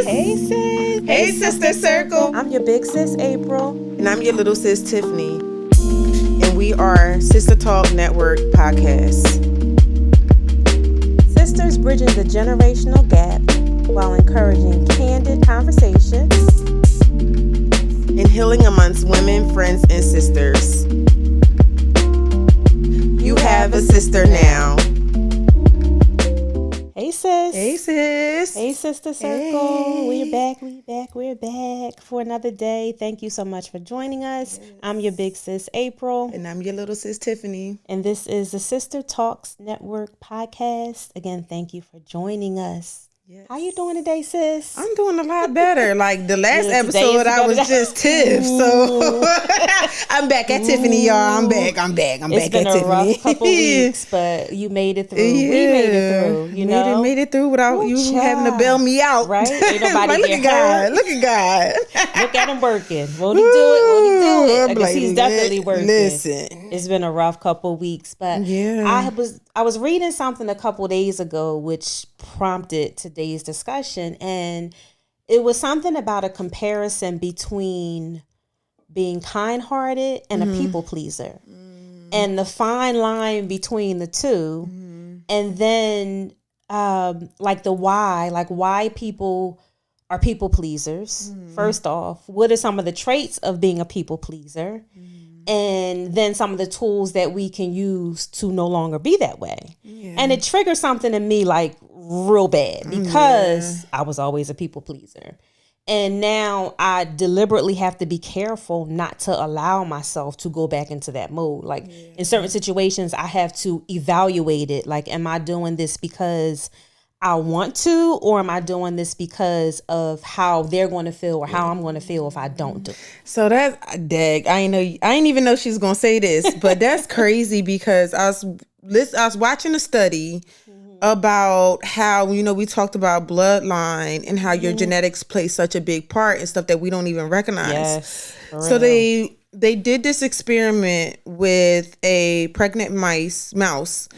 sis. Hey, sis. Hey, Sister Circle. I'm your big sis, April. And I'm your little sis, Tiffany. And we are Sister Talk Network Podcast. Sisters bridging the generational gap while encouraging candid conversations and healing amongst women, friends, and sisters. You have a sister now. Hey, sis. Hey, sis. Hey, Sister Circle. Hey. We're back for another day. Thank you so much for joining us. Yes. I'm your big sis, April. And I'm your little sis, Tiffany. And this is the Sister Talks Network Podcast. Again, thank you for joining us. Yes. How you doing today, sis? I'm doing a lot better. Like the last episode, I was just Tiff. So I'm back at Tiffany, y'all. I'm back at Tiffany. It's been a rough couple weeks, but you made it through. Yeah. We made it through. You know, made it through without you having to bail me out. Right? Ain't nobody look at God. Look at God. Look at him working. Won't he do it? Because he's definitely working. Listen, it's been a rough couple weeks, but yeah. I was reading something a couple days ago, which prompted today's discussion, and it was something about a comparison between being kind-hearted and a people pleaser, and the fine line between the two, and then like why people are people pleasers. First off, what are some of the traits of being a people pleaser? And then some of the tools that we can use to no longer be that way. Yeah. And it triggered something in me like real bad because I was always a people pleaser. And now I deliberately have to be careful not to allow myself to go back into that mode. Like in certain situations, I have to evaluate it. Like, am I doing this because I want to, or am I doing this because of how they're going to feel or how I'm going to feel if I don't do it? So that's dag. I ain't even know she's going to say this, but that's crazy because I was watching a study about how, we talked about bloodline and how your genetics play such a big part and stuff that we don't even recognize. Yes, so they did this experiment with a pregnant mouse,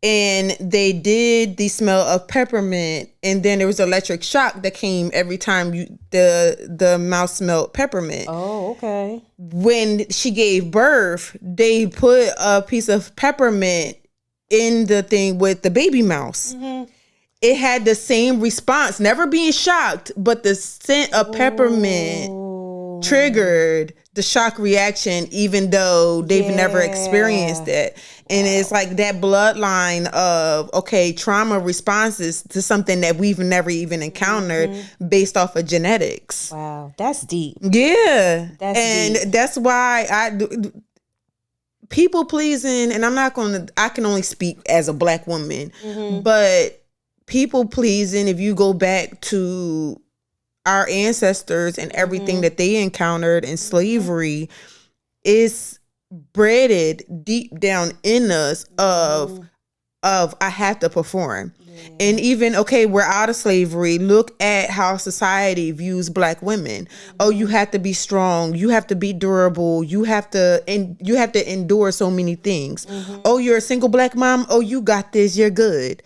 and they did the smell of peppermint, and then there was electric shock that came every time the mouse smelled peppermint. Oh, okay. When she gave birth, they put a piece of peppermint in the thing with the baby mouse. It had the same response, never being shocked, but the scent of peppermint triggered the shock reaction, even though they've never experienced it. And it's like that bloodline of, trauma responses to something that we've never even encountered based off of genetics. Wow, that's deep. Yeah. Deep. That's why I do people pleasing, and I can only speak as a Black woman, but people pleasing, if you go back to our ancestors and everything that they encountered in slavery, is bred deep down in us of I have to perform. And even, we're out of slavery. Look at how society views Black women. Oh, you have to be strong. You have to be durable. You have to endure so many things. Oh, you're a single Black mom. Oh, you got this. You're good.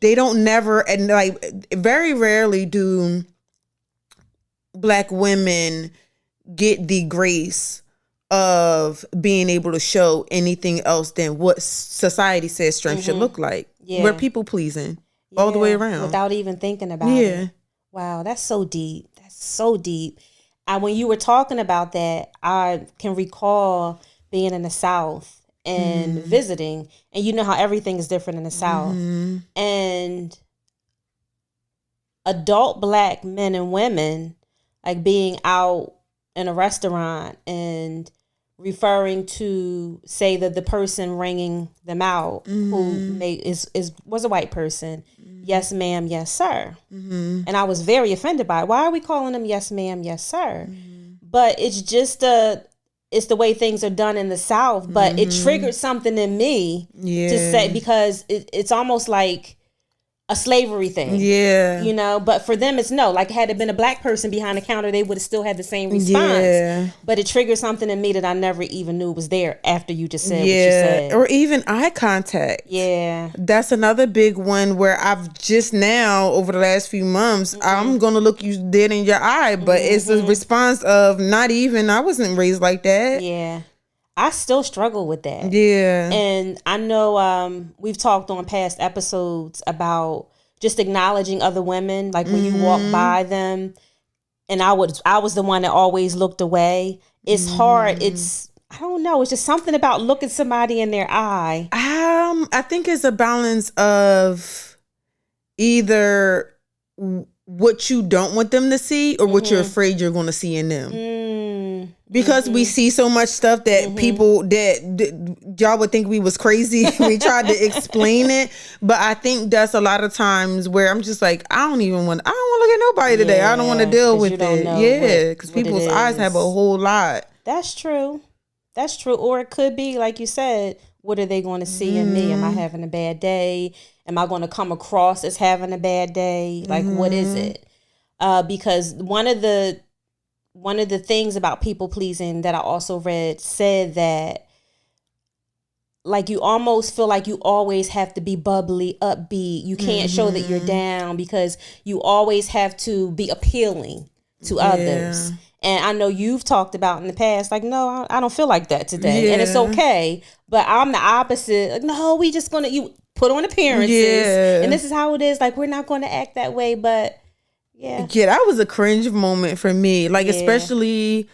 They don't never, and like very rarely do Black women get the grace of being able to show anything else than what society says strength should look like. Yeah. We're people pleasing all the way around. Without even thinking about it. Wow, that's so deep. That's so deep. When you were talking about that, I can recall being in the South and visiting, and you know how everything is different in the South. And adult Black men and women, like being out in a restaurant and referring to, say, that the person ringing them out who was a white person. Yes, ma'am. Yes, sir. And I was very offended by it. Why are we calling them yes, ma'am. Yes, sir? But it's just it's the way things are done in the South. But it triggered something in me to say, because it's almost like a slavery thing. Yeah. You know, but for them it's no. Like had it been a black person behind the counter, they would have still had the same response. Yeah. But it triggered something in me that I never even knew was there after you just said what you said. Or even eye contact. Yeah. That's another big one where I've just now, over the last few months, I'm going to look you dead in your eye. But it's a response of not even, I wasn't raised like that. Yeah. I still struggle with that. Yeah. And I know we've talked on past episodes about just acknowledging other women, like when you walk by them, and I was the one that always looked away. It's hard. I don't know. It's just something about looking somebody in their eye. I think it's a balance of either what you don't want them to see or what you're afraid you're going to see in them. Because we see so much stuff that people that y'all would think we was crazy. We tried to explain it, but I think that's a lot of times where I'm just like, I don't want to look at nobody today. I don't want to deal with it. Yeah, because people's eyes have a whole lot. That's true. That's true. Or it could be, like you said, what are they going to see in me? Am I having a bad day? Am I going to come across as having a bad day? Like, what is it? Because one of the things about people pleasing that I also read said that, like, you almost feel like you always have to be bubbly, upbeat. You can't show that you're down because you always have to be appealing to others. And I know you've talked about in the past, like, no, I don't feel like that today. And it's okay. But I'm the opposite. Like, no, we just going to, you put on appearances. And this is how it is. Like, we're not going to act that way. But yeah, that was a cringe moment for me. Like, especially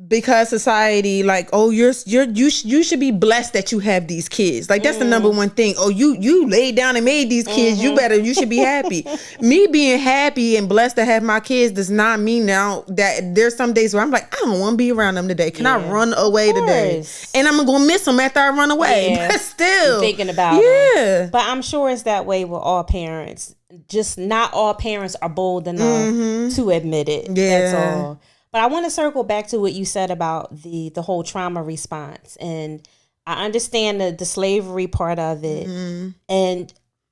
because society, like, oh, you should be blessed that you have these kids. Like, that's the number one thing. Oh, you laid down and made these kids. You should be happy. Me being happy and blessed to have my kids does not mean now that there's some days where I'm like, I don't want to be around them today. Can I run away today? And I'm gonna miss them after I run away. But still, I'm thinking about them. But I'm sure it's that way with all parents. Just not all parents are bold enough to admit it. That's all. But I want to circle back to what you said about the whole trauma response. And I understand the slavery part of it.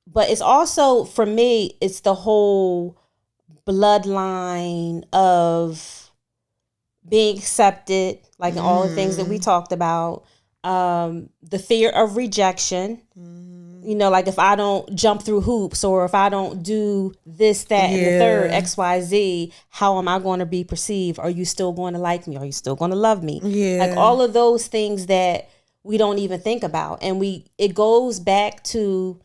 But it's also, for me, it's the whole bloodline of being accepted, like all the things that we talked about. The fear of rejection. You know, like if I don't jump through hoops or if I don't do this, that, and the third, X, Y, Z, how am I going to be perceived? Are you still going to like me? Are you still going to love me? Like all of those things that we don't even think about. And it goes back to,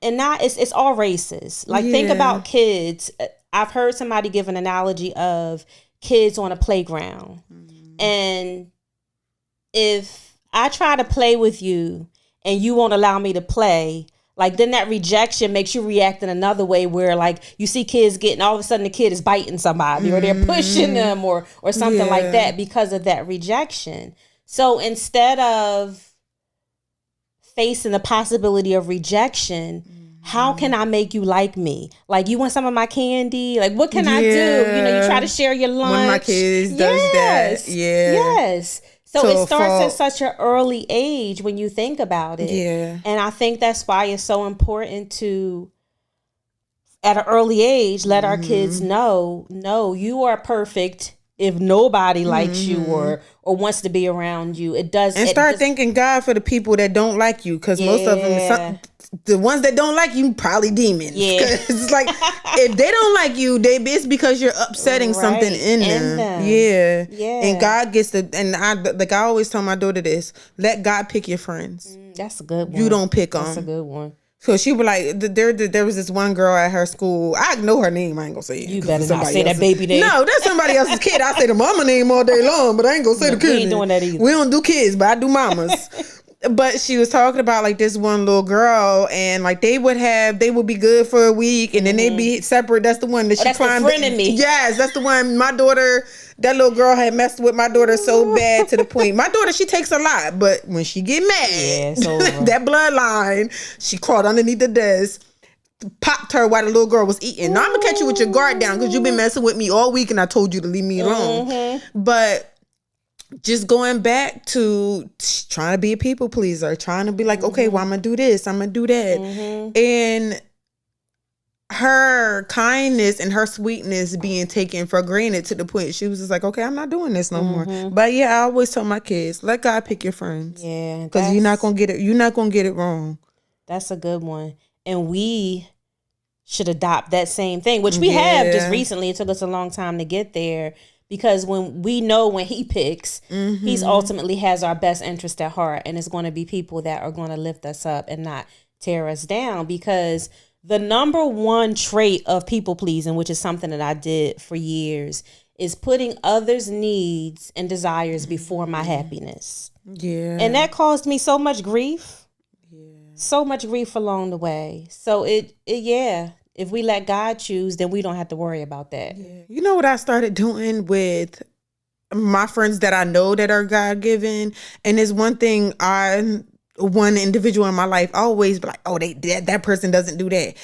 and not, it's all races. Like think about kids. I've heard somebody give an analogy of kids on a playground. And if I try to play with you, and you won't allow me to play, like then that rejection makes you react in another way where like you see kids getting, all of a sudden the kid is biting somebody or they're pushing them or something like that because of that rejection. So instead of facing the possibility of rejection, how can I make you like me? Like, you want some of my candy? Like, what can I do? You know, you try to share your lunch. One of my kids does that. Yes. So it starts at such an early age when you think about it. And I think that's why it's so important to, at an early age, let our kids know, no, you are perfect. If nobody likes you or wants to be around you, it does. And start thanking God for the people that don't like you, because most of them, the ones that don't like you, probably demons. It's like if they don't like you, it's because you're upsetting something in them. And God gets and I always tell my daughter this: let God pick your friends. That's a good one. You don't pick them. That's a good one. So she was like, there was this one girl at her school. I know her name. I ain't gonna say it. You better not say that baby name. No, that's somebody else's kid. I say the mama name all day long, but I ain't gonna say the kid. We ain't doing that either. We don't do kids, but I do mamas. But she was talking about like this one little girl, and like they would be good for a week, and then they'd be separate. That's the one that she climbed. That's the friend of me. Yes, that's the one. My daughter, that little girl had messed with my daughter so bad to the point. My daughter, she takes a lot, but when she get mad, that bloodline, she crawled underneath the desk, popped her while the little girl was eating. Now I'm gonna catch you with your guard down because you've been messing with me all week, and I told you to leave me alone. But just going back to trying to be a people pleaser, trying to be like, okay, well, I'm gonna do this, I'm gonna do that, and her kindness and her sweetness being taken for granted to the point she was just like, okay, I'm not doing this no more. But yeah, I always tell my kids, let God pick your friends. Yeah, because you're not gonna get it. You're not gonna get it wrong. That's a good one, and we should adopt that same thing, which we have just recently. It took us a long time to get there. Because when we know when he picks, he's ultimately has our best interest at heart. And it's going to be people that are going to lift us up and not tear us down. Because the number one trait of people pleasing, which is something that I did for years, is putting others' needs and desires before my happiness. Yeah. And that caused me so much grief. Yeah. So much grief along the way. So if we let God choose, then we don't have to worry about that. Yeah. You know what I started doing with my friends that I know that are God-given? And there's one thing one individual in my life, I always be like, oh, that person doesn't do that.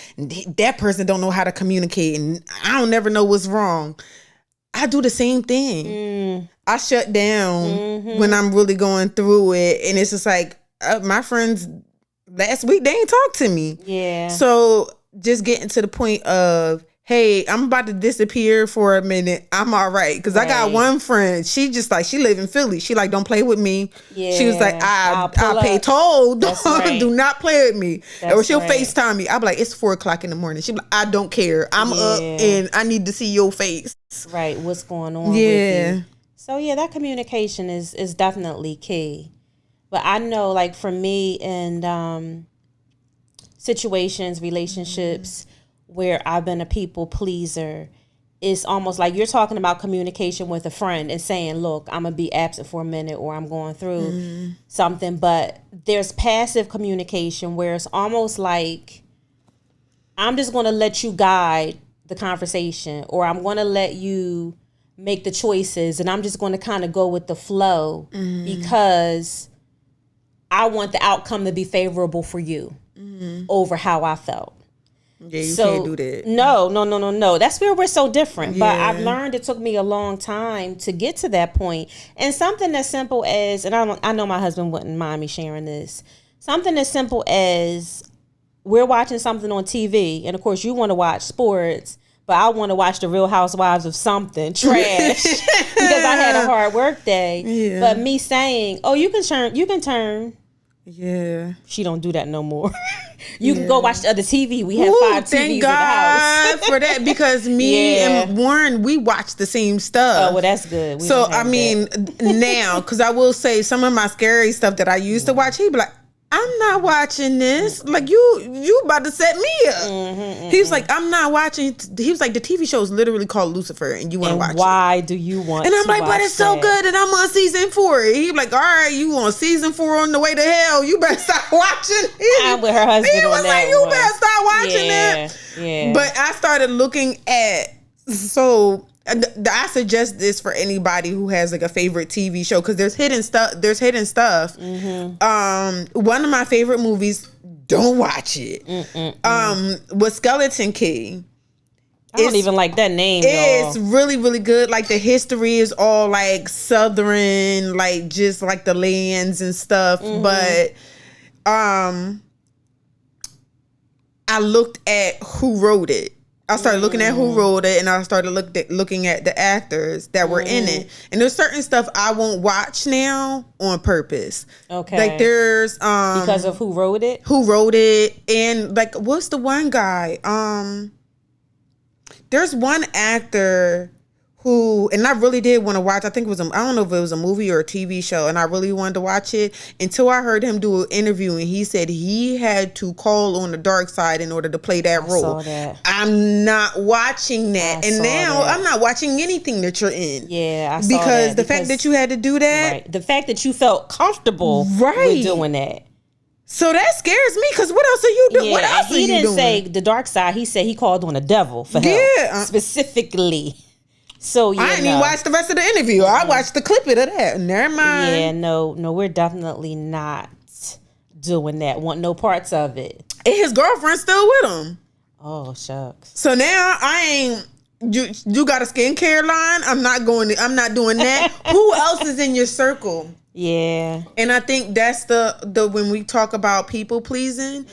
That person don't know how to communicate. And I don't never know what's wrong. I do the same thing. I shut down when I'm really going through it. And it's just like, my friends last week, they ain't talk to me. Yeah. So just getting to the point of, hey, I'm about to disappear for a minute. I'm all right. Because I got one friend. She just like, she live in Philly. She like, don't play with me. Yeah, she was like, I'll pay toll. Do not play with me. Or she'll FaceTime me. I'll be like, it's 4:00 in the morning. She'll be like, I don't care. I'm up and I need to see your face. Right. What's going on with you? So yeah, that communication is definitely key. But I know, like for me and situations, relationships where I've been a people pleaser, it's almost like you're talking about communication with a friend and saying, look, I'm going to be absent for a minute or I'm going through something. But there's passive communication where it's almost like I'm just going to let you guide the conversation, or I'm going to let you make the choices, and I'm just going to kind of go with the flow because I want the outcome to be favorable for you over how I felt. Yeah, you can't do that. No. That's where we're so different. Yeah. But I've learned it took me a long time to get to that point. And something as simple as, and I know my husband wouldn't mind me sharing this, something as simple as we're watching something on TV, and of course you want to watch sports, but I want to watch the Real Housewives of something trash because I had a hard work day. Yeah. But me saying, oh, you can turn. Yeah. She don't do that no more. You can go watch the other TV. We have 5 TVs in the house. Thank God for that, because me and Warren, we watch the same stuff. Oh, well, that's good. So, I mean, now, because I will say some of my scary stuff that I used to watch, he'd be like, I'm not watching this. Like, you about to set me up. He was like, I'm not watching. He was like, the TV show is literally called Lucifer, and you want to watch it. Why do you want to watch it? And I'm like, but it's so good, and I'm on season 4. He was like, all right, you on season 4 on the way to hell. You better start watching it. I'm with her husband. He was like, you better start watching it. Yeah. But I started looking at, I suggest this for anybody who has like a favorite TV show, because there's hidden stuff. One of my favorite movies, don't watch it. Was Skeleton Key. I don't even like that name. It's really, really good. Like the history is all like Southern, like just like the lands and stuff. But I looked at who wrote it. I started looking at who wrote it, and I started looking at the actors that were in it. And there's certain stuff I won't watch now on purpose. Okay. Like there's because of who wrote it? Who wrote it, and like what's the one guy? There's one actor who, and I really did want to watch, I think it was, I don't know if it was a movie or a TV show, and I really wanted to watch it until I heard him do an interview, and he said he had to call on the dark side in order to play that role. Saw that. I'm not watching that. And now I'm not watching anything that you're in. Yeah, I saw because the fact that you had to do that. Right. The fact that you felt comfortable with doing that. So that scares me, because what else are you doing? What else are you doing? He didn't say the dark side. He said he called on the devil for help. Specifically. So I didn't even watch the rest of the interview. I watched the clip of that. Never mind. Yeah, no, we're definitely not doing that. Want no parts of it. And his girlfriend's still with him. Oh, shucks. So now I ain't You got a skincare line? I'm not doing that. Who else is in your circle? Yeah. And I think that's the when we talk about people pleasing,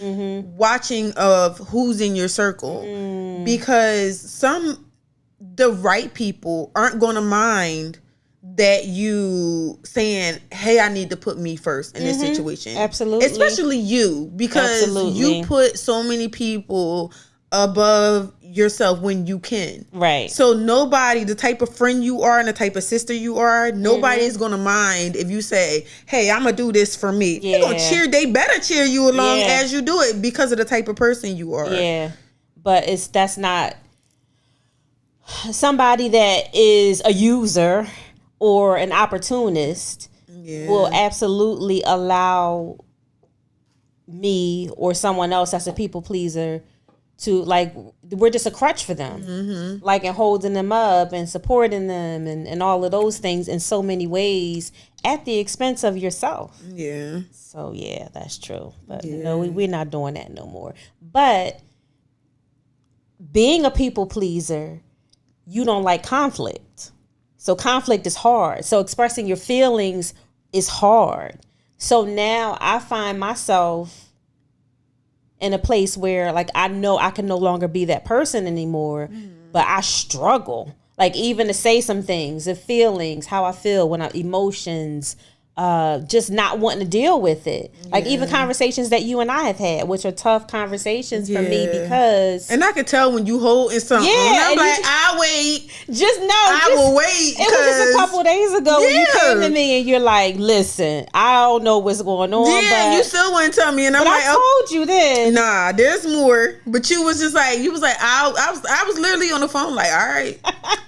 watching of who's in your circle. Because the right people aren't going to mind that you saying, hey, I need to put me first in this situation. Absolutely. Especially you, because you put so many people above yourself when you can. Right. So nobody, the type of friend you are and the type of sister you are, nobody is going to mind if you say, hey, I'm going to do this for me. Yeah. They're going to they better cheer you along as you do it because of the type of person you are. Yeah. But that's not somebody that is a user or an opportunist will absolutely allow me or someone else that's a people pleaser to, like, we're just a crutch for them, like, and holding them up and supporting them and all of those things in so many ways at the expense of yourself. Yeah. So yeah, that's true. But no, we're not doing that no more. But being a people pleaser, you don't like conflict. So conflict is hard. So expressing your feelings is hard. So now I find myself in a place where, like, I know I can no longer be that person anymore, but I struggle. Like, even to say some things, the feelings, how I feel when emotions, just not wanting to deal with it. Like, even conversations that you and I have had, which are tough conversations for me because... And I can tell when you holding something. Yeah. I'm like, I'll wait. I will wait. It was just a couple of days ago when you came to me and you're like, listen, I don't know what's going on. Yeah, but you still wouldn't tell me. And I'm like, I told you then. Nah, there's more. But you was just like, I was literally on the phone like, all right,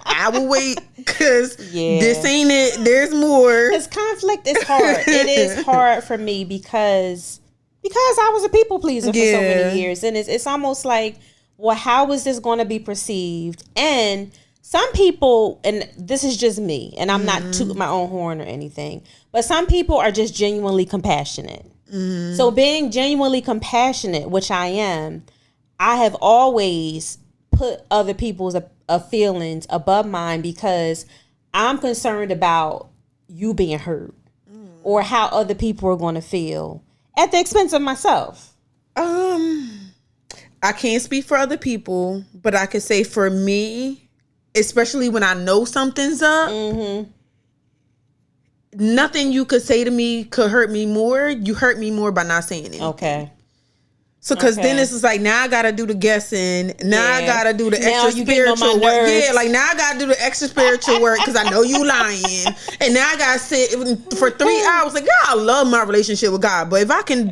I will wait because this ain't it. There's more. Because conflict is hard. It is hard for me because I was a people pleaser for so many years. And it's almost like, well, how is this going to be perceived? And some people, and this is just me, and I'm not tooting my own horn or anything, but some people are just genuinely compassionate. So being genuinely compassionate, which I am, I have always put other people's feelings above mine because I'm concerned about you being hurt or how other people are going to feel at the expense of myself. I can't speak for other people, but I can say for me, especially when I know something's up, nothing you could say to me could hurt me more. You hurt me more by not saying it. Okay. So, because then it's just like, now I got to do the guessing. Now I got to do the extra spiritual work. Yeah, like now I got to do the extra spiritual work because I know you lying. And now I got to sit for 3 hours. Like, yeah, I love my relationship with God. But if I can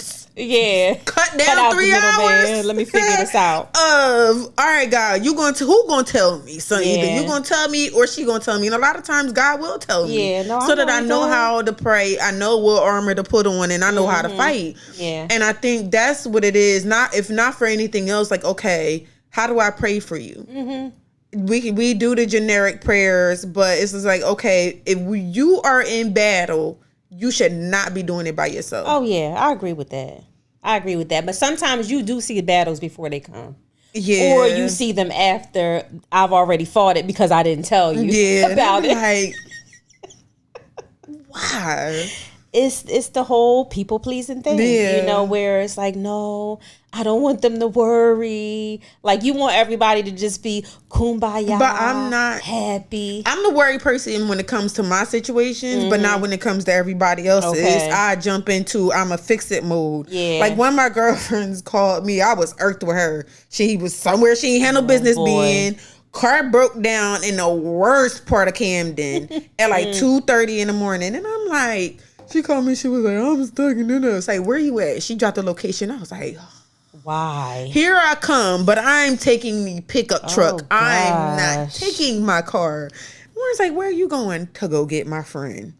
cut down 3 hours. Let me figure this out. All right, God, who gonna tell me? So either you gonna tell me or she gonna tell me. And a lot of times God will tell me. So that I know how to pray. I know what armor to put on and I know how to fight. Yeah. And I think that's what it is. If not for anything else, like, okay, how do I pray for you? We do the generic prayers, but it's just like, okay, if you are in battle, you should not be doing it by yourself. Oh, yeah. I agree with that. But sometimes you do see battles before they come. Yeah. Or you see them after I've already fought it because I didn't tell you about it. Like, why? It's the whole people pleasing thing, where it's like, no, I don't want them to worry. Like, you want everybody to just be kumbaya. But I'm not happy. I'm the worried person when it comes to my situations, but not when it comes to everybody else's. Okay. I jump into I'm a fix it mode. Yeah. Like when my girlfriends called me, I was irked with her. She was somewhere she ain't had no business being. Car broke down in the worst part of Camden at like 2:30 in the morning, and I'm like. She called me. She was like, I'm stuck in there. It's like, where you at? She dropped the location. I was like, why? Here I come, but I'm taking the pickup truck. I'm not taking my car. Warren's like, where are you going? To go get my friend.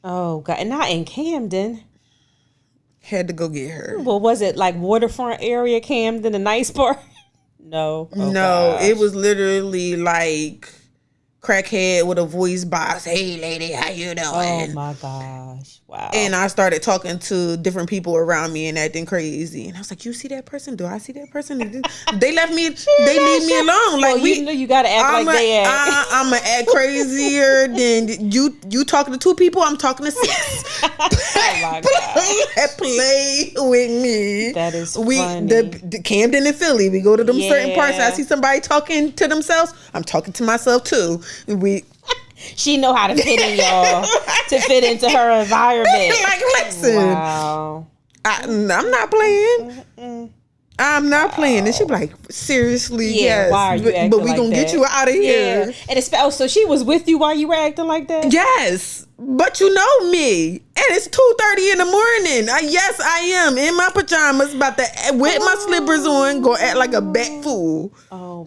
Oh, God. And not in Camden. Had to go get her. Well, was it like waterfront area Camden, a nice part? No. No, it was literally like crackhead with a voice box. Hey, lady, how you doing? Oh my gosh! Wow. And I started talking to different people around me and acting crazy. And I was like, "You see that person? Do I see that person?" They left me. They leave me alone. Like, well, you know, you gotta act like they act. I'm gonna act crazier than you. You talking to 2 people? I'm talking to 6. Oh my god! Play with me. That is funny. The Camden and Philly. We go to them certain parts. I see somebody talking to themselves. I'm talking to myself too. She know how to fit in, y'all, to fit into her environment. Like, listen. Wow. I'm not playing. I'm not playing. And she be like, seriously, yes. Why are you acting but we like gonna that? get you out of here. Yeah. And so she was with you while you were acting like that? Yes. But you know me. And it's 2:30 in the morning. Yes, I am in my pajamas, about to, with my slippers on, go act like a bat fool.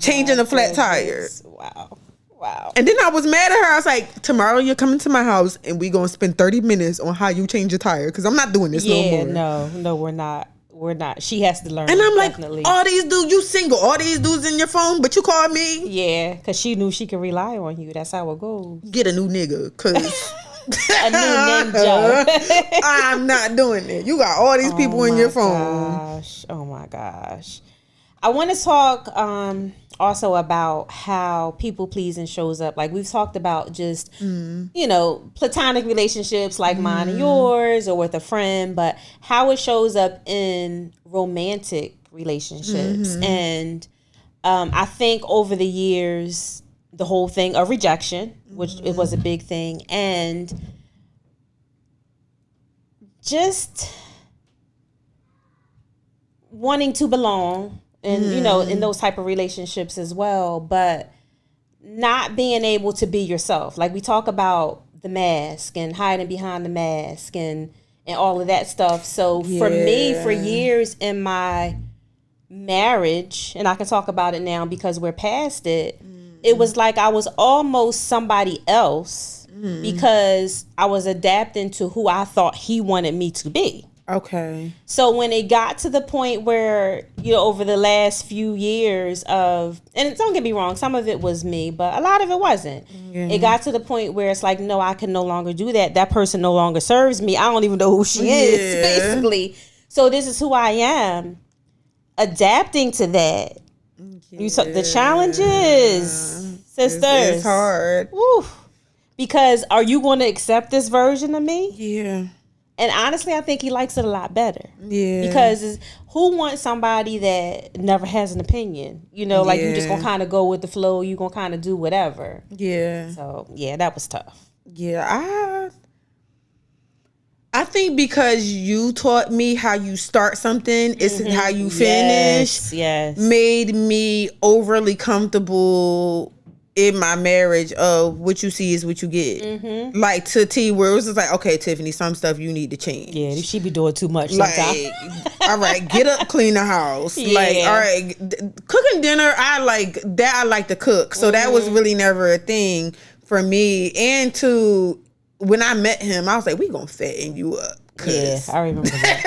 Changing a flat tire. Wow. And then I was mad at her. I was like, tomorrow you're coming to my house and we're going to spend 30 minutes on how you change your tire. Because I'm not doing this no more. No, we're not. We're not. She has to learn. And I'm like, definitely. All these dudes, you single. All these dudes in your phone, but you call me. Yeah, because she knew she could rely on you. That's how it goes. Get a new nigga. Because a new ninja. I'm not doing it. You got all these people in your phone. Oh my gosh. I want to talk also about how people pleasing shows up. Like we've talked about just, platonic relationships like mine and yours or with a friend, but how it shows up in romantic relationships. And I think over the years, the whole thing of rejection, which it was a big thing, and just wanting to belong. And, in those type of relationships as well, but not being able to be yourself. Like we talk about the mask and hiding behind the mask and all of that stuff. So for me, for years in my marriage, and I can talk about it now because we're past it, it was like I was almost somebody else because I was adapting to who I thought he wanted me to be. Okay. So when it got to the point where, over the last few years of, and don't get me wrong, some of it was me, but a lot of it wasn't. Yeah. It got to the point where it's like, no, I can no longer do that. That person no longer serves me. I don't even know who she is, basically. So this is who I am. Adapting to that. The challenges, sisters. It's hard. Woo. Because are you going to accept this version of me? Yeah. And honestly, I think he likes it a lot better. Yeah. Because who wants somebody that never has an opinion? Like you just going to kind of go with the flow. You going to kind of do whatever. Yeah. So, yeah, that was tough. Yeah. I think because you taught me how you start something, it's how you finish. Yes. Made me overly comfortable in my marriage of what you see is what you get. Like to T where it was just like, okay, Tiffany, some stuff you need to change. Yeah, she be doing too much sometimes. Like, all right, get up, clean the house. Yeah. Like, all right, cooking dinner, I like to cook. So that was really never a thing for me. And when I met him, I was like, we gonna fatten you up. Yeah, I remember that.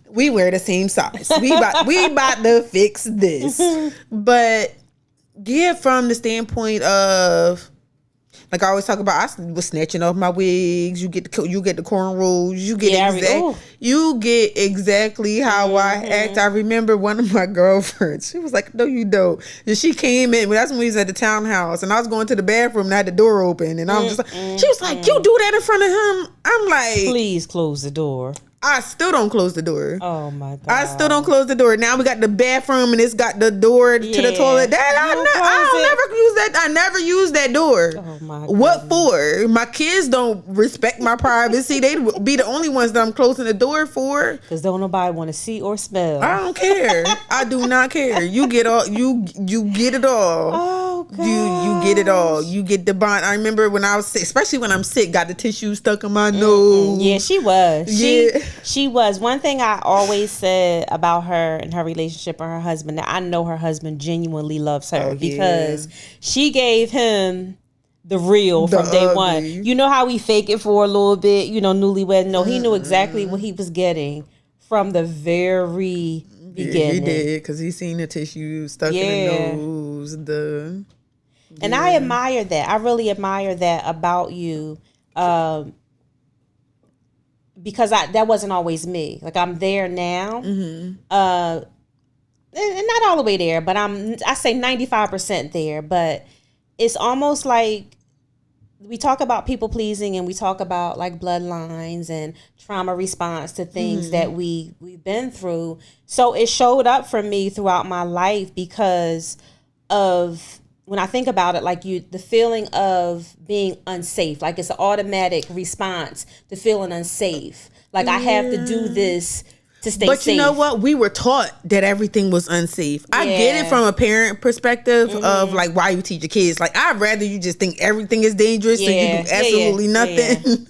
We wear the same size. We about to fix this. But yeah, from the standpoint of, like I always talk about, I was snatching off my wigs. You get the cornrows. You get exactly how I act. I remember one of my girlfriends. She was like, "No, you don't." And she came in. That's when we was at the townhouse, and I was going to the bathroom and I had the door open, and I was just like, she was like, "You do that in front of him?" I'm like, "Please close the door." I still don't close the door. Oh my God. I still don't close the door. Now we got the bathroom and it's got the door to the toilet. I never use that door. Oh my God. What for? My kids don't respect my privacy. They'd be the only ones that I'm closing the door for. Because don't nobody want to see or smell. I don't care. I do not care. You get all you get it all. Oh God. You get it all. You get the bond. I remember when I was sick, especially when I'm sick, got the tissue stuck in my nose. Yeah, she was. She was. One thing I always said about her and her relationship and her husband, that I know her husband genuinely loves her because she gave him the real from day one. You know how we fake it for a little bit, newlywed? No, he knew exactly what he was getting from the very beginning. He did, because he seen the tissue stuck in the nose. And I admire that. I really admire that about you. Because that wasn't always me. Like, I'm there now. And not all the way there, but I say 95% there. But it's almost like we talk about people pleasing and we talk about like bloodlines and trauma response to things that we've been through. So it showed up for me throughout my life because of, when I think about it, like the feeling of being unsafe, like it's an automatic response to feeling unsafe. Like I have to do this to stay safe. But you know what? We were taught that everything was unsafe. I get it from a parent perspective of like why you teach your kids. Like, I'd rather you just think everything is dangerous so you do absolutely nothing.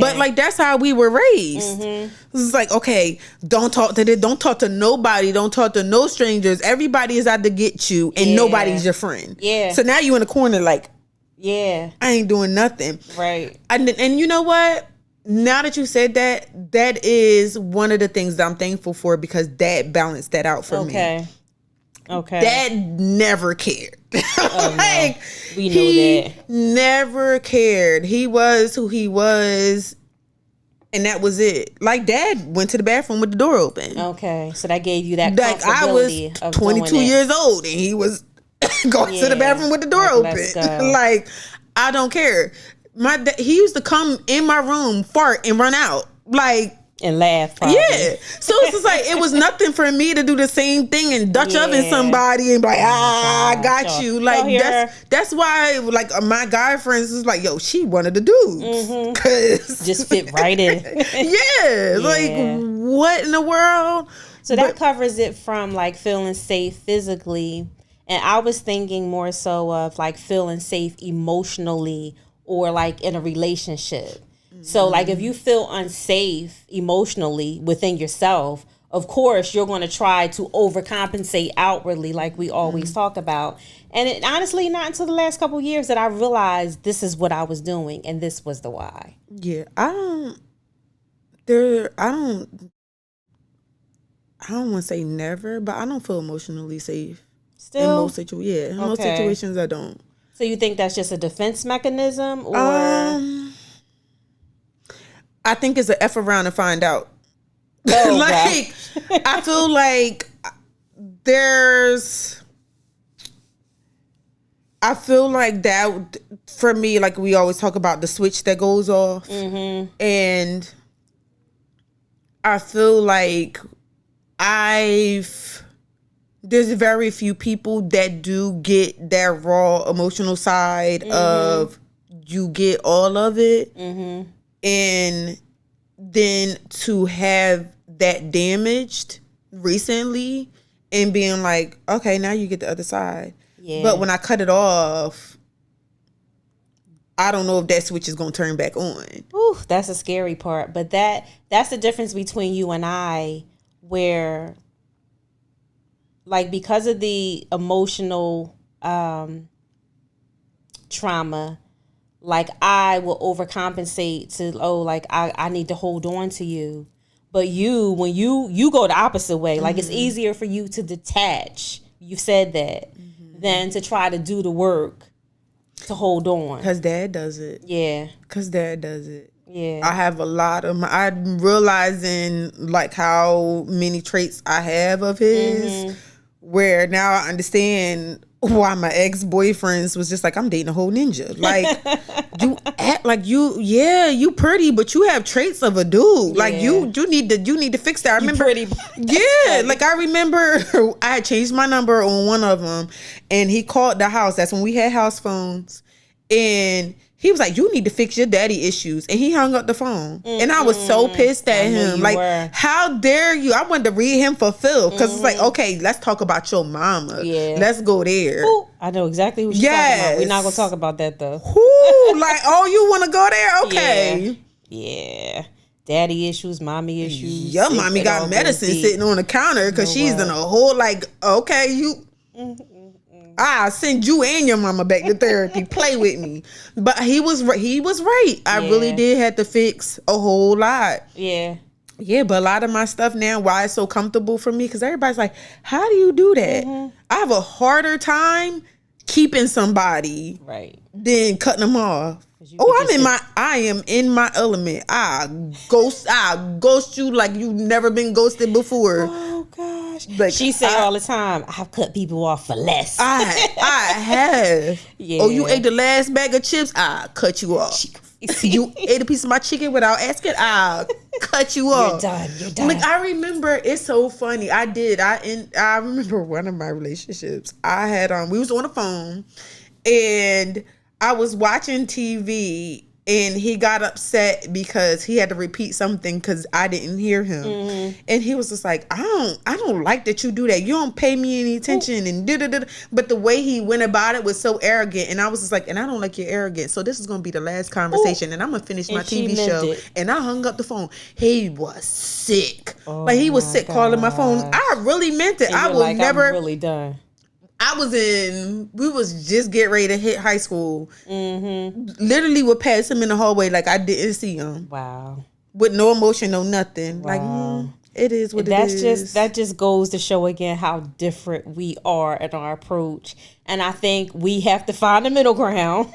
But like, that's how we were raised. It's like, okay, don't talk to this, don't talk to nobody, don't talk to no strangers. Everybody is out to get you and nobody's your friend. So now you in the corner like, I ain't doing nothing. Right. And you know what? Now that you said that, that is one of the things that I'm thankful for, because Dad balanced that out for me. Dad never cared. Like, we know he never cared. He was who he was, and that was it. Like, Dad went to the bathroom with the door open. So that gave you that like, I was 22 years old, and he was going to the bathroom with the door open. Like, I don't care. He used to come in my room, fart, and run out. Like, and laugh, probably. So it's just like, it was nothing for me to do the same thing and Dutch oven somebody and be like, I got you. Like, that's why, like, my guy friends is like, yo, she one of the dudes. Cause just fit right in. Like, what in the world? So that covers it from like feeling safe physically. And I was thinking more so of like feeling safe emotionally, or like in a relationship. So like, if you feel unsafe emotionally within yourself, of course you're going to try to overcompensate outwardly, like we always talk about. And honestly, not until the last couple of years that I realized this is what I was doing, and this was the why. I don't want to say never, but I don't feel emotionally safe. Still? In most situations, in most situations I don't. So you think that's just a defense mechanism, or? I think it's an F around to find out. Like, I feel like I feel like that for me, like we always talk about the switch that goes off, and I feel like there's very few people that do get that raw emotional side of, you get all of it. And then to have that damaged recently and being like, okay, now you get the other side. But when I cut it off, I don't know if that switch is going to turn back on. Ooh, that's a scary part. But that's the difference between you and I, where like, because of the emotional trauma, like I will overcompensate to, like I need to hold on to you. But when you go the opposite way, like it's easier for you to detach. You've said that, than to try to do the work to hold on. Because Dad does it. Because Dad does it. Yeah. I have a lot of I'm realizing like how many traits I have of his, where now I understand why my ex-boyfriends was just like, I'm dating a whole ninja. Like, you act like you pretty, but you have traits of a dude. Like, you need to fix that. I remember, like I remember I had changed my number on one of them, and he called the house. That's when we had house phones, and he was like, you need to fix your daddy issues. And he hung up the phone. And I was so pissed at him. Like, how dare you? I wanted to read him for Phil. Because it's like, okay, let's talk about your mama. Let's go there. Ooh, I know exactly who she's talking about. We're not going to talk about that, though. Ooh, like, oh, you want to go there? Okay. Yeah. Daddy issues, mommy issues. Your mommy got medicine sitting on the counter because she's in a whole, like, okay, you... I'll send you and your mama back to therapy. Play with me. But he was right. I really did have to fix a whole lot. Yeah, but a lot of my stuff now, why it's so comfortable for me, because everybody's like, how do you do that? I have a harder time keeping somebody, right, then cutting them off. I am in my element. I ghost you like you've never been ghosted before. Oh gosh. Like, she say all the time, I've cut people off for less. I have. Yeah. Oh, you ate the last bag of chips? I cut you off. You ate a piece of my chicken without asking? I cut you off. You're done. Like, I remember, it's so funny. I remember one of my relationships. I had we was on the phone and I was watching TV and he got upset because he had to repeat something because I didn't hear him. Mm-hmm. And he was just like, I don't like that you do that. You don't pay me any attention. Ooh. And da-da-da. But the way he went about it was so arrogant. And I was just like, and I don't like your arrogance. So this is going to be the last conversation. Ooh. And I'm going to finish my TV show. And I hung up the phone. He was sick. Oh, like, he was sick calling my phone. I really meant it. I will never. I'm really done. We was just getting ready to hit high school. Mm-hmm. Literally would pass him in the hallway like I didn't see him. Wow. With no emotion, no nothing. Wow. Like, it is what it is. That just goes to show again how different we are in our approach. And I think we have to find a middle ground.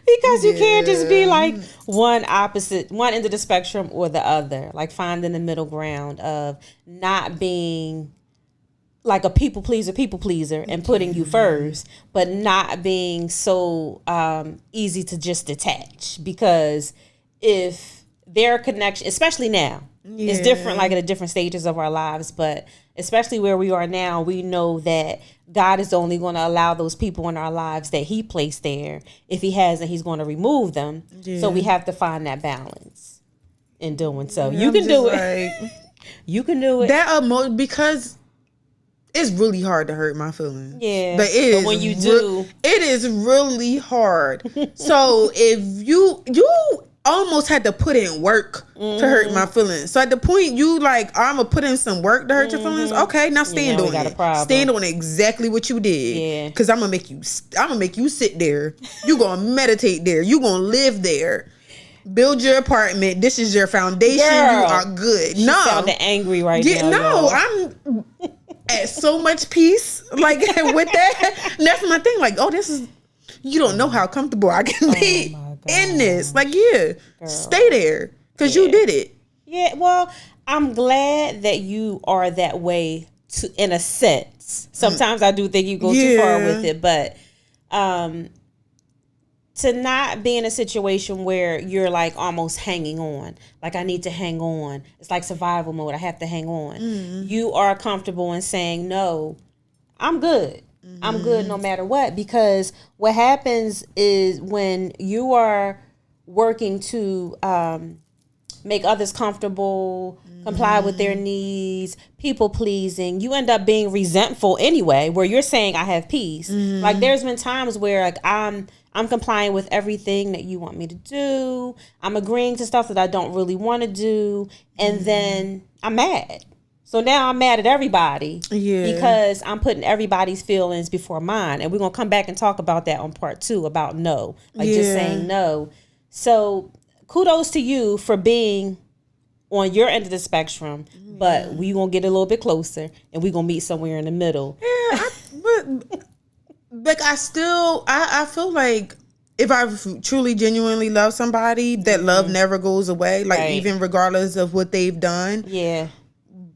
Because you can't just be like one end of the spectrum or the other. Like, finding the middle ground of not being like a people pleaser and putting you first, but not being so easy to just detach. Because if their connection, especially now, it's different, like at the different stages of our lives, but especially where we are now, we know that God is only going to allow those people in our lives that he placed there. If he hasn't, he's going to remove them. Yeah. So we have to find that balance in doing so. You can do it. You can do it. Because it's really hard to hurt my feelings. Yeah. But when you do, it is really hard. So if you almost had to put in work to hurt my feelings. So at the point you like, I'm gonna put in some work to hurt your feelings. Okay, now stand on it. Stand on exactly what you did. Yeah. Because I'm gonna make you sit there. You gonna meditate there. You gonna live there. Build your apartment. This is your foundation. Girl, you are good. She sounded angry right now. No, I'm at so much peace, like, with that. And that's my thing. Like, you don't know how comfortable I can be in this. Like, girl, stay there because you did it. Yeah, well, I'm glad that you are that way in a sense. Sometimes I do think you go too far with it, but to not be in a situation where you're like almost hanging on, like I need to hang on. It's like survival mode. I have to hang on. Mm-hmm. You are comfortable in saying, no, I'm good. Mm-hmm. I'm good no matter what. Because what happens is when you are working to make others comfortable, comply with their needs, people pleasing, you end up being resentful anyway, where you're saying I have peace. Mm-hmm. Like, there's been times where like I'm complying with everything that you want me to do. I'm agreeing to stuff that I don't really want to do. And then I'm mad. So now I'm mad at everybody because I'm putting everybody's feelings before mine. And we're going to come back and talk about that on part 2 about no. Like just saying no. So kudos to you for being on your end of the spectrum. But we're going to get a little bit closer and we're going to meet somewhere in the middle. Yeah, like, I feel like if I truly genuinely love somebody, that love never goes away. Like, even regardless of what they've done. Yeah.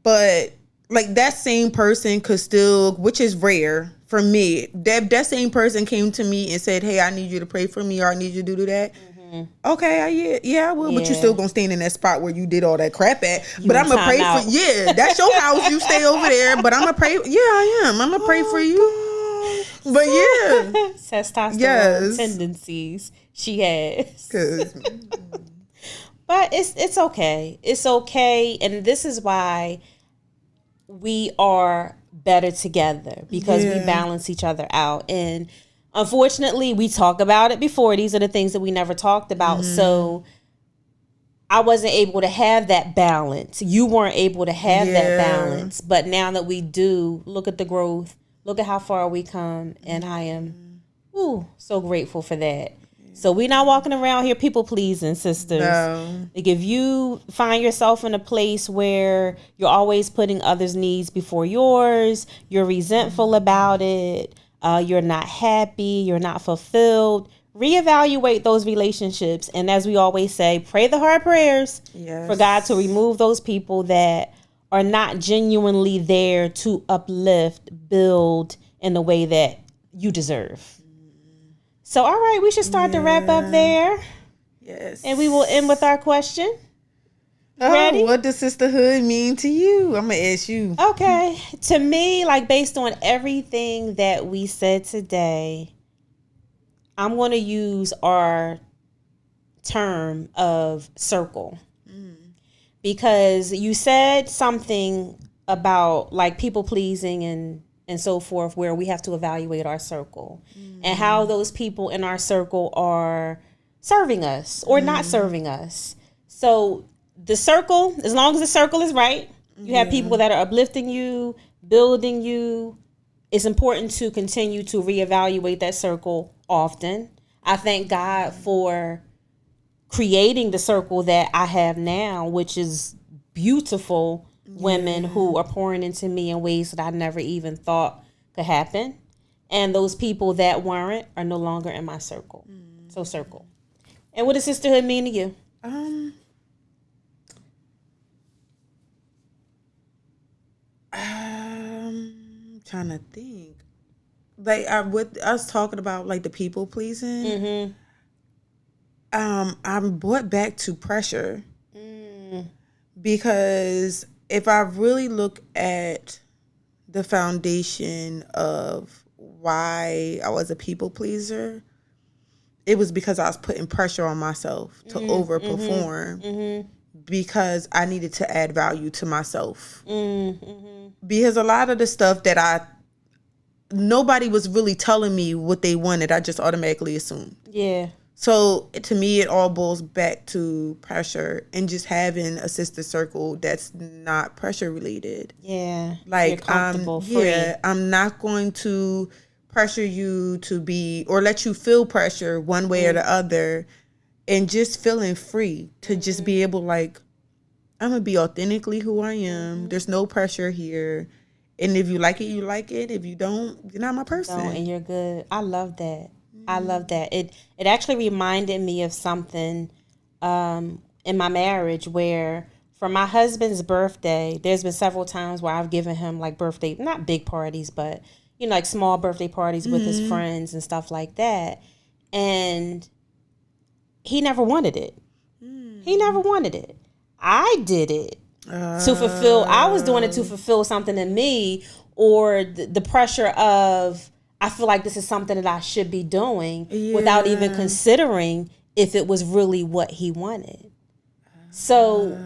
But like, that same person could still, which is rare for me, that same person came to me and said, hey, I need you to pray for me, or I need you to do that. Okay, I will, but you still gonna stand in that spot where you did all that crap at. But I'm gonna pray for that's your house. You stay over there. But I'm gonna pray. Yeah, I am. I'm gonna pray for you. But testosterone tendencies she has. But it's okay. It's okay, and this is why we are better together, because we balance each other out. And unfortunately, we talk about it before. These are the things that we never talked about. So I wasn't able to have that balance. You weren't able to have that balance. But now that we do, look at the growth. Look at how far we come. And I am so grateful for that. So we're not walking around here people pleasing, sisters. No. Like, if you find yourself in a place where you're always putting others' needs before yours, you're resentful about it, you're not happy, you're not fulfilled, reevaluate those relationships. And as we always say, pray the hard prayers for God to remove those people that are not genuinely there to uplift, build in the way that you deserve. So, all right, we should start to wrap up there. Yes. And we will end with our question. Ready? What does sisterhood mean to you? I'm going to ask you. Okay. To me, like based on everything that we said today, I'm going to use our term of circle. Because you said something about like people pleasing and so forth, where we have to evaluate our circle and how those people in our circle are serving us or not serving us. So the circle, as long as the circle is right, you have people that are uplifting you, building you. It's important to continue to reevaluate that circle often. I thank God for creating the circle that I have now, which is beautiful women who are pouring into me in ways that I never even thought could happen. And those people that weren't are no longer in my circle. So circle. And what does sisterhood mean to you? Trying to think. Like with us talking about like the people pleasing. I'm brought back to pressure. Because if I really look at the foundation of why I was a people pleaser, it was because I was putting pressure on myself to overperform because I needed to add value to myself. Because a lot of the stuff that nobody was really telling me what they wanted, I just automatically assumed. Yeah. So to me, it all boils back to pressure and just having a sister circle that's not pressure related. Yeah. Like, you're comfortable, free. I'm not going to pressure you to be or let you feel pressure one way or the other, and just feeling free to just be able, like, I'm going to be authentically who I am. There's no pressure here. And if you like it, you like it. If you don't, you're not my person. No, and you're good. I love that. I love that. It actually reminded me of something in my marriage where for my husband's birthday, there's been several times where I've given him like birthday, not big parties, but you know, like small birthday parties with his friends and stuff like that. And he never wanted it. He never wanted it. I did it to fulfill. I was doing it to fulfill something in me, or the pressure of, I feel like this is something that I should be doing without even considering if it was really what he wanted. So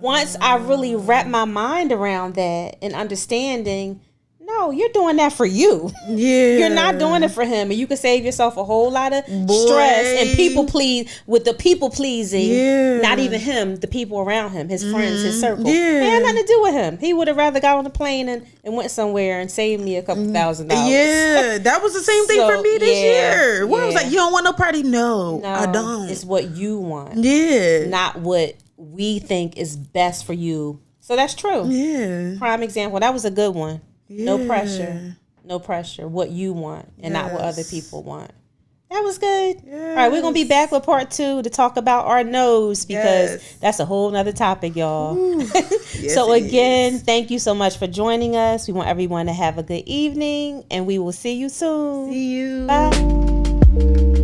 once I really wrapped my mind around that and understanding, no, you're doing that for you. Yeah. You're not doing it for him. And you can save yourself a whole lot of stress and people pleasing. Yeah. Not even him, the people around him, his friends, his circle. It had nothing to do with him. He would have rather got on a plane and went somewhere and saved me a couple $1,000. Yeah, that was the same thing for me this year. Where I was like, you don't want no party? No, I don't. It's what you want. Yeah. Not what we think is best for you. So that's true. Yeah. Prime example. That was a good one. Yeah. No pressure. No pressure. What you want and not what other people want. That was good. Yes. All right, we're going to be back with part 2 to talk about our nose, because that's a whole nother topic, y'all. Yes, so again, thank you so much for joining us. We want everyone to have a good evening, and we will see you soon. See you. Bye.